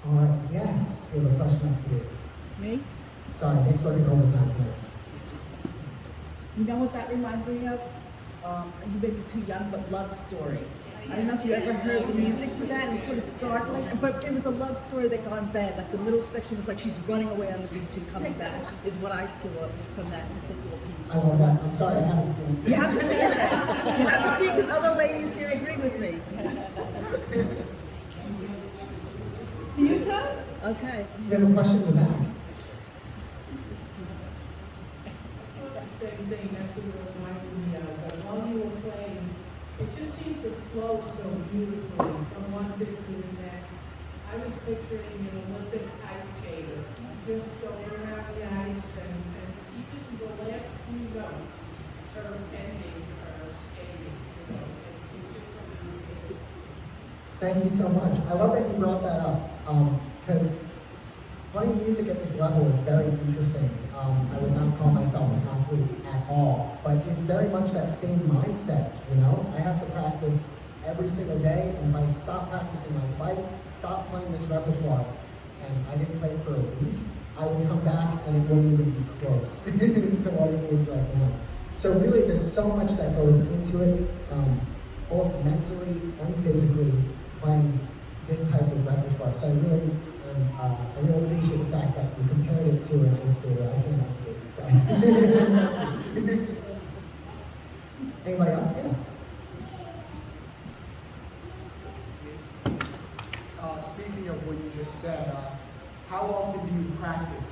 All right, yes, we have a question up here. Me? Sorry, Nick's working overtime tonight. You know what that reminds me of? You may be too young, but Love Story. I don't know if you ever heard the music to that. It was sort of startling, but it was a love story that gone bad. Like the middle section was like she's running away on the beach and coming back, is what I saw from that particular piece. I love that. I'm sorry, I haven't seen it. You have to see that. You have to see it because other ladies here agree with me. Do you too? Okay. We have a question in the back. Same thing, that's what it reminded me of. But while you were playing, it just seemed to flow so beautifully from one bit to the next. I was picturing an Olympic ice skater just going around the ice and even the last few notes, her ending, her skating, it's just so beautiful. Thank you so much. I love that you brought that up because playing music at this level is very interesting. I would not call myself an athlete at all, but it's very much that same mindset, you know? I have to practice every single day, and if I stop practicing, like if I stop playing this repertoire and I didn't play for a week, I would come back and it wouldn't even be close to what it is right now. So really, there's so much that goes into it, both mentally and physically, playing this type of repertoire. So I really appreciate the fact that you compared it to an ice skater. I can't ice skate, so. Anybody else? Yes. Speaking of what you just said, how often do you practice?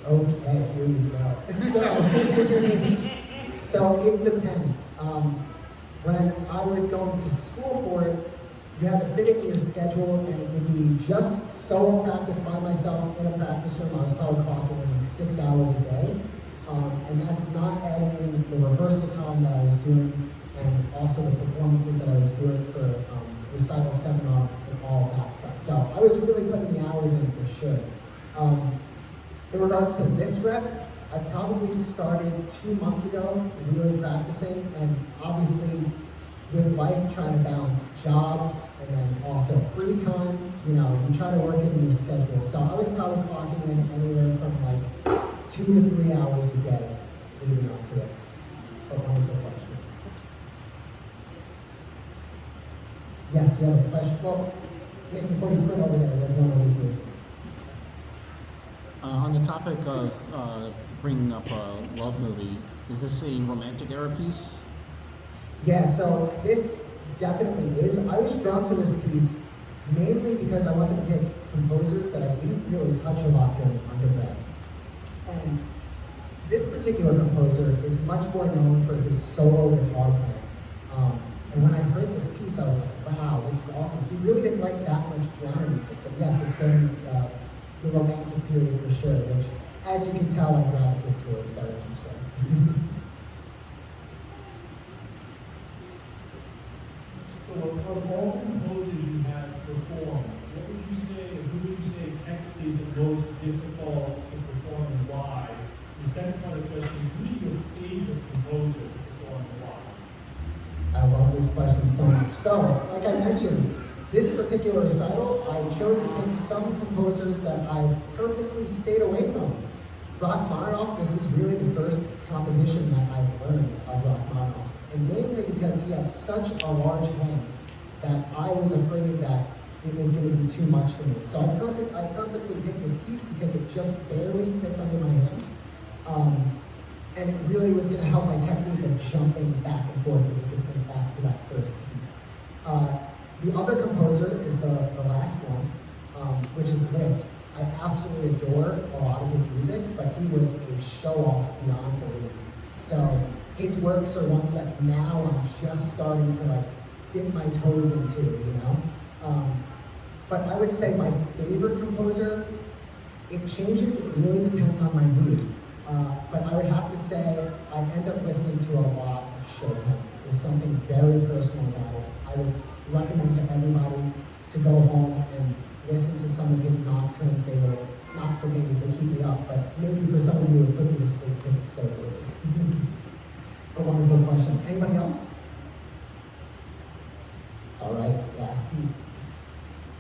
Okay, here we go. So it depends. When I was going to school for it, you had to fit it in your schedule, and it would be just solo practice by myself in a practice room. I was probably clocking in like 6 hours a day, and that's not adding in the rehearsal time that I was doing, and also the performances that I was doing for recital, seminar, and all of that stuff. So I was really putting the hours in for sure. In regards to this rep, I probably started 2 months ago, really practicing, and obviously with life trying to balance jobs and then also free time, you know, you try to work it in your schedule. So I was probably clocking in anywhere from like 2 to 3 hours a day leading up to this. A wonderful question. Yes, you have a question? Well, Nick, before you sprint over there, there's one over here. On the topic of bringing up a love movie, is this a romantic era piece? Yeah, so this definitely is. I was drawn to this piece mainly because I wanted to pick composers that I didn't really touch a lot during undergrad. And this particular composer is much more known for his solo guitar playing. And when I heard this piece, I was like, wow, this is awesome. He really didn't write that much piano music, but yes, it's during the romantic period for sure, which, as you can tell, I gravitate towards very much so. So of all the composers you have performed, what would you say, who would you say technically is the most difficult to perform and why? The second part of the question is, who's your favorite composer to perform and why? I love this question so much. So, like I mentioned, this particular recital, I chose to pick some composers that I purposely stayed away from. Rachmaninoff, this is really the first composition that I've learned of Rachmaninoff's, and mainly because he had such a large hand that I was afraid that it was going to be too much for me. So I purposely picked this piece because it just barely fits under my hands, and it really was going to help my technique of jumping back and forth if we could think back to that first piece. The other composer is the last one, which is Liszt. I absolutely adore a lot of his music, but he was a show-off beyond belief. So his works are ones that now I'm just starting to like dip my toes into, you know? But I would say my favorite composer, it changes, it really depends on my mood. But I would have to say I end up listening to a lot of Chopin. There's something very personal about it. I would recommend to everybody to go home and listen to some of his nocturnes. They were, not for me, they keep me up, but maybe for some of you it would put me to sleep because it's so gorgeous. A wonderful question. Anybody else? All right, last piece.